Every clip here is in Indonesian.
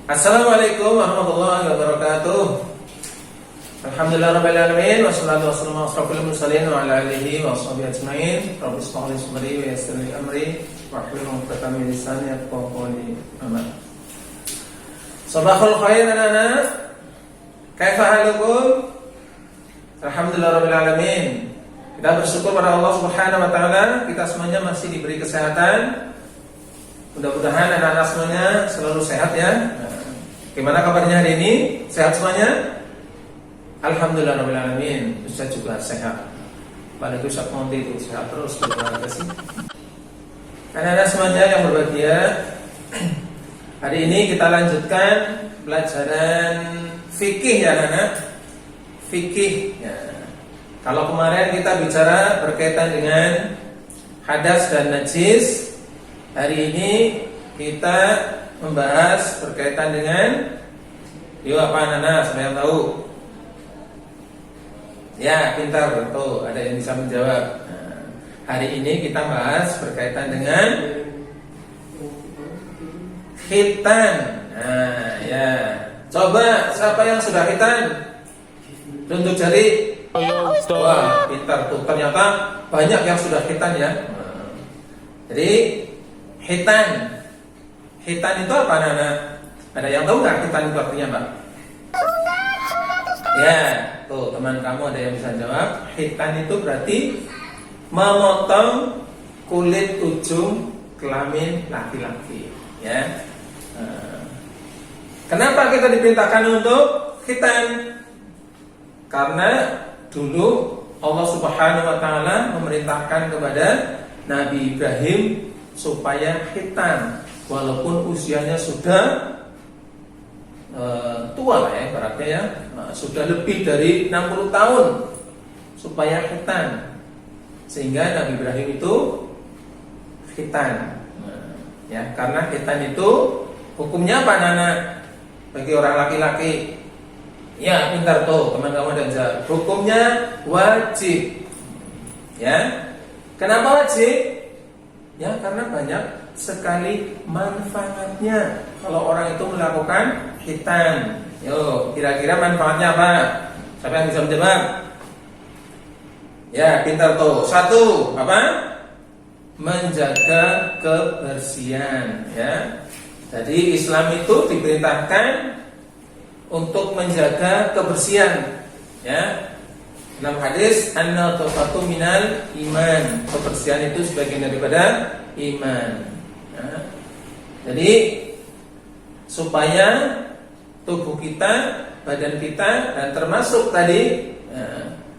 Assalamualaikum warahmatullahi wabarakatuh. Alhamdulillah rabbil alamin wassalatu wassalamu ala asrofil mursalin wa ala alihi wa sahbihi ajmain. Rabbi shrah li sadri wa yassir li amri wahlul 'uqdatam min lisani yafqahu qawli. Amin. Sabahul khair anak-anak. Kaifa halukum? Alhamdulillah rabbil alamin. Kita bersyukur pada Allah Subhanahu wa taala, kita semuanya masih diberi kesehatan. Mudah-mudahan anak-anak semuanya selalu sehat ya. Gimana kabarnya hari ini? Sehat semuanya? Alhamdulillah rabbil alamin. Ustaz juga sehat. Pada Ustaz Monti itu sehat terus. Terima kasih. Anak-anak semuanya yang berbahagia, hari ini kita lanjutkan pelajaran fikih ya anak-anak. Fikih ya. Kalau kemarin kita bicara berkaitan dengan hadas dan najis, hari ini kita membahas berkaitan dengan apa anak-anak, siapa yang tahu? Ya, pintar, tuh ada yang bisa menjawab. Nah, hari ini kita bahas berkaitan dengan khitan. Nah, ya. Coba siapa yang sudah khitan? Tunjuk jari. Wah, pintar tuh. Ternyata banyak yang sudah khitan ya. Nah, jadi khitan. Khitan itu apa anak-anak? Ada yang tahu nggak khitan itu artinya apa? Ya, tuh teman kamu ada yang bisa jawab. Khitan itu berarti memotong kulit ujung kelamin laki-laki. Ya. Kenapa kita diperintahkan untuk khitan? Karena dulu Allah Subhanahu wa taala memerintahkan kepada Nabi Ibrahim supaya khitan. Walaupun usianya sudah tua lah ya, berarti ya, sudah lebih dari 60 tahun, supaya khitan. Sehingga Nabi Ibrahim itu khitan. Ya, karena khitan itu hukumnya apa anak-anak? Bagi orang laki-laki. Ya, pintar tuh, teman kamu dan saya. Hukumnya wajib. Ya. Kenapa wajib? Ya, karena banyak sekali manfaatnya kalau orang itu melakukan khitan. Yo, kira-kira manfaatnya apa? Siapa yang bisa menjawab? Ya, pintar tuh. Satu, apa? Menjaga kebersihan, ya. Jadi Islam itu diperintahkan untuk menjaga kebersihan, ya. Dalam hadis an-nadhafatu minal iman, kebersihan itu sebagian daripada iman. Ya. Jadi supaya tubuh kita, badan kita, dan termasuk tadi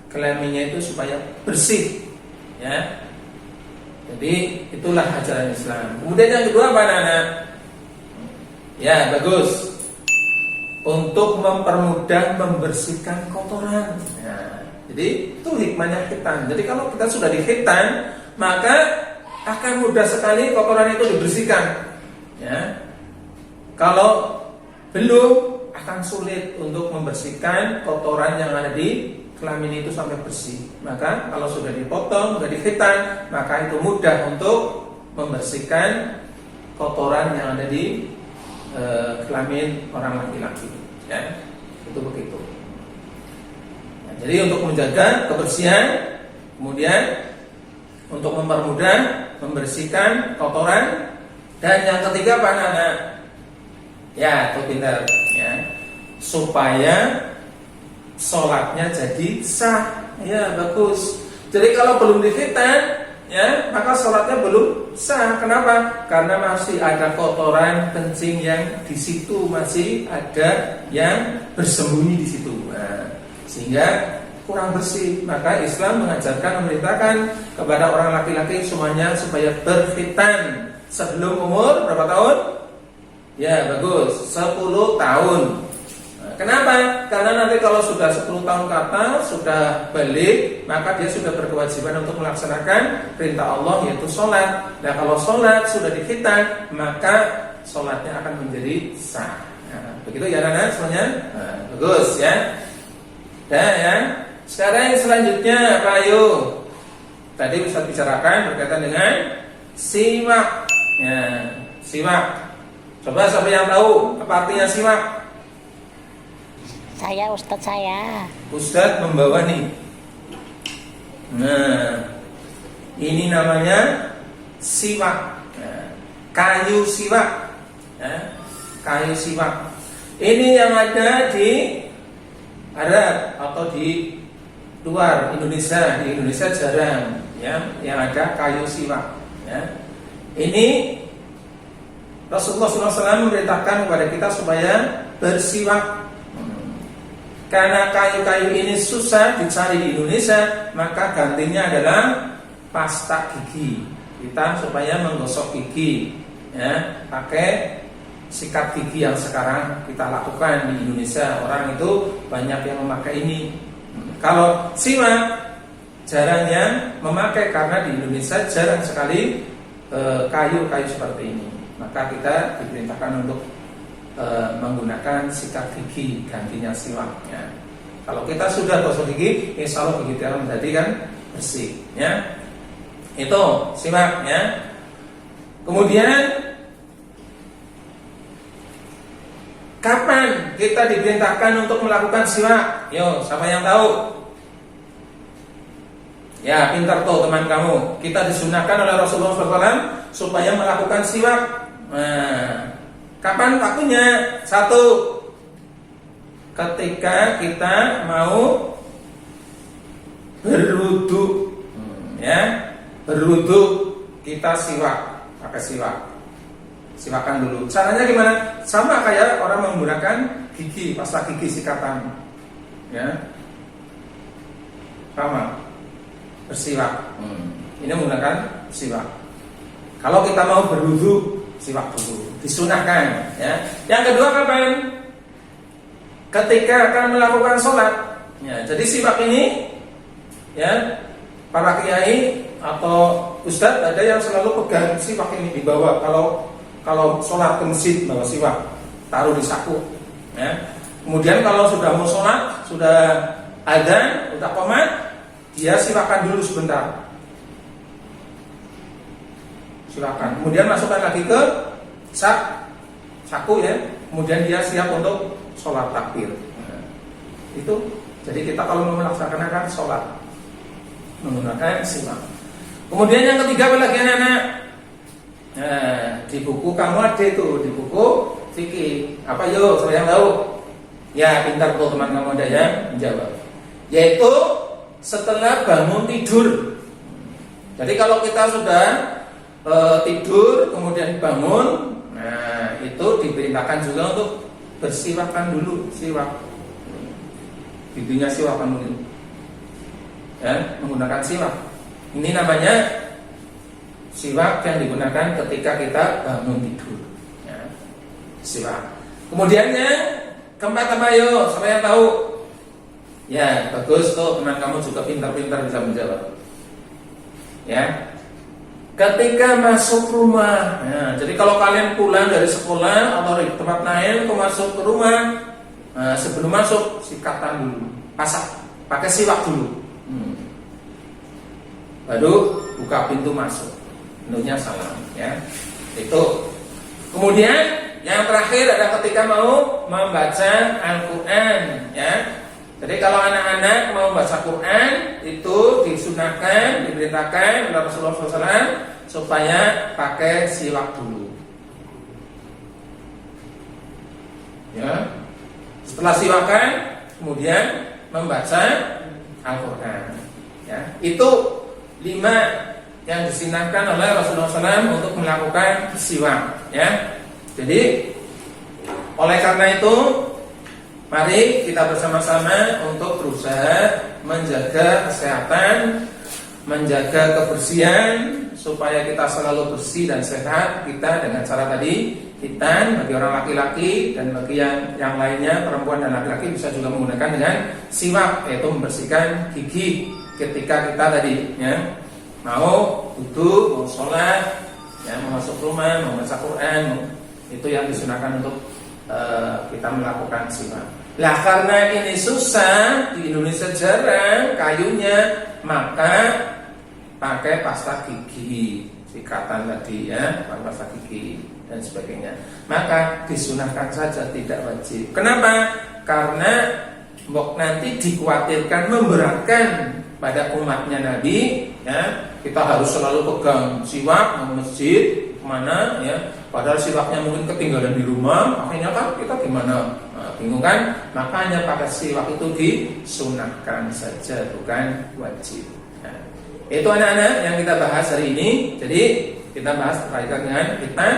kelaminnya itu supaya bersih, ya. Jadi itulah ajaran Islam. Kemudian yang kedua apa anak-anak? Ya, bagus. Untuk mempermudah membersihkan kotoran. Nah, jadi itu hikmahnya khitan. Jadi kalau kita sudah dikhitan, maka akan mudah sekali kotoran itu dibersihkan. Ya. Kalau belum, akan sulit untuk membersihkan kotoran yang ada di kelamin itu sampai bersih. Maka kalau sudah dipotong, sudah dikhitan, maka itu mudah untuk membersihkan kotoran yang ada di kelamin orang laki-laki. Ya, itu begitu. Nah, jadi untuk menjaga kebersihan, kemudian untuk mempermudah membersihkan kotoran, dan yang ketiga apa anak-anak? Ya, itu pintar. Ya, supaya sholatnya jadi sah. Ya, bagus. Jadi kalau belum dikhitan, ya, maka sholatnya belum sah. Kenapa? Karena masih ada kotoran kencing yang di situ, masih ada yang bersembunyi di situ. Nah, sehingga kurang bersih. Maka Islam mengajarkan, memerintahkan kepada orang laki-laki semuanya supaya berkhitan sebelum umur berapa tahun? Ya, bagus, 10 tahun. Kenapa? Karena nanti kalau sudah 10 tahun ke atas, sudah balik, maka dia sudah berkewajiban untuk melaksanakan perintah Allah, yaitu sholat. Nah, kalau sholat sudah dikhitan, maka sholatnya akan menjadi sah. Nah, begitu ya anak-anak semuanya? Nah, bagus ya. Dan ya, sekarang yang selanjutnya apa ayo? Tadi bisa bicarakan berkaitan dengan siwak. Ya, siwak. Coba siapa yang tahu apa artinya siwak? Saya, Ustadz saya. Ustadz membawa nih. Nah, ini namanya siwak. Nah, kayu siwak. Nah, kayu siwak. Ini yang ada di Arab atau di luar Indonesia. Di Indonesia jarang, ya, yang ada kayu siwak. Ya. Ini Rasulullah SAW memerintahkan kepada kita supaya bersiwak. Karena kayu-kayu ini susah dicari di Indonesia, maka gantinya adalah pasta gigi. Kita supaya menggosok gigi, ya, pakai sikat gigi yang sekarang kita lakukan di Indonesia. Orang itu banyak yang memakai ini. Kalau siwak jarang yang memakai karena di Indonesia jarang sekali kayu-kayu seperti ini. Maka kita diperintahkan untuk menggunakan sikat gigi gantinya siwak. Ya. Kalau kita sudah gosok gigi, insya Allah gigi kita menjadi kan bersih. Ya. Itu siwak. Ya. Kemudian kapan kita diperintahkan untuk melakukan siwak? Yo, siapa yang tahu? Ya, pintar tuh teman kamu. Kita disunahkan oleh Rasulullah SAW supaya melakukan siwak. Nah, kapan waktunya? Satu, ketika kita mau berwudu, ya, berwudu kita siwak, pakai siwak, siwakan dulu. Caranya gimana? Sama kayak orang menggunakan gigi, pasta gigi sikatan, ya, sama, bersiwak. Ini menggunakan siwak. Kalau kita mau berwudu, siwak dulu, disunahkan. Ya. Yang kedua kapan? Ketika akan melakukan sholat. Ya, jadi siwak ini, ya, para kiai atau ustadz ada yang selalu pegang siwak ini di bawah. Kalau sholat ke masjid bawa siwak, taruh di saku. Ya. Kemudian kalau sudah mau sholat, sudah adzan, udah qomat, dia siwakan dulu sebentar. Silakan. Kemudian masukkan lagi ke saku, ya. Kemudian dia siap untuk sholat takbir. Nah, itu. Jadi kita kalau mau melaksanakan sholat menggunakan siwak. Kemudian yang ketiga apa lagi anak-anak? Nah, di buku kamu ada itu, di buku fikih. Apa yuk? Saya yang tahu. Ya, pintar tuh teman kamu ada yang menjawab. Yaitu setelah bangun tidur. Jadi kalau kita sudah tidur kemudian bangun, nah itu diperintahkan juga untuk bersiwakan dulu, siwak, giginya siwakan dulu, ya, menggunakan siwak. Ini namanya siwak yang digunakan ketika kita bangun tidur, ya, siwak. Kemudian yang keempat apa yuk? Siapa yang tahu? Ya bagus tuh, teman kamu juga pintar-pintar bisa menjawab. Ya. Ketika masuk rumah, ya, jadi kalau kalian pulang dari sekolah atau dari tempat lain, masuk ke rumah, nah, sebelum masuk sikatan dulu, pakai siwak dulu, baru buka pintu masuk, tentunya salam, ya, itu. Kemudian yang terakhir ada ketika mau membaca Al-Quran, ya. Jadi kalau anak-anak mau baca Quran itu disunahkan, diperintahkan oleh Rasulullah SAW supaya pakai siwak dulu. Ya. Setelah siwakan, kemudian membaca Al-Quran. Ya. Itu 5 yang disunahkan oleh Rasulullah SAW untuk melakukan siwak. Ya. Jadi oleh karena itu, mari kita bersama-sama untuk berusaha menjaga kesehatan, menjaga kebersihan supaya kita selalu bersih dan sehat. Kita dengan cara tadi, hitan bagi orang laki-laki dan bagi yang lainnya, perempuan dan laki-laki bisa juga menggunakan dengan siwak, yaitu membersihkan gigi ketika kita tadi, ya, mau wudu, mau sholat, ya, mau masuk rumah, mau baca Quran, itu yang disunahkan untuk kita melakukan siwak. Lah karena ini susah, di Indonesia jarang kayunya, maka pakai pasta gigi, sikatan tadi, ya, pakai pasta gigi. dan sebagainya. Maka disunahkan saja, tidak wajib. Kenapa? Karena nanti dikhawatirkan memberatkan pada umatnya Nabi, ya. Kita harus selalu pegang siwak mau masjid kemana, ya. Padahal siwaknya mungkin ketinggalan di rumah, akhirnya kan kita gimana? Bingung kan? Makanya pakai siwak itu disunahkan saja, bukan wajib. Nah, itu anak-anak yang kita bahas hari ini. Jadi kita bahas berkaitan dengan hitam.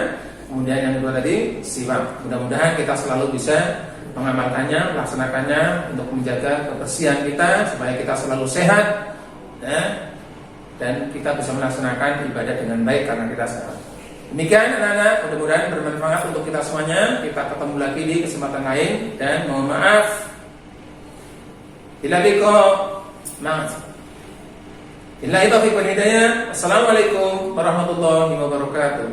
Kemudian yang kedua tadi siwak. Mudah-mudahan kita selalu bisa mengamalkannya, melaksanakannya untuk menjaga kebersihan kita supaya kita selalu sehat, ya, dan kita bisa melaksanakan ibadah dengan baik karena kita sehat. Demikian anak-anak, mudah-mudahan bermanfaat untuk kita semuanya. Kita ketemu lagi di kesempatan lain dan mohon maaf bila itu hidayah. Assalamualaikum warahmatullahi wabarakatuh.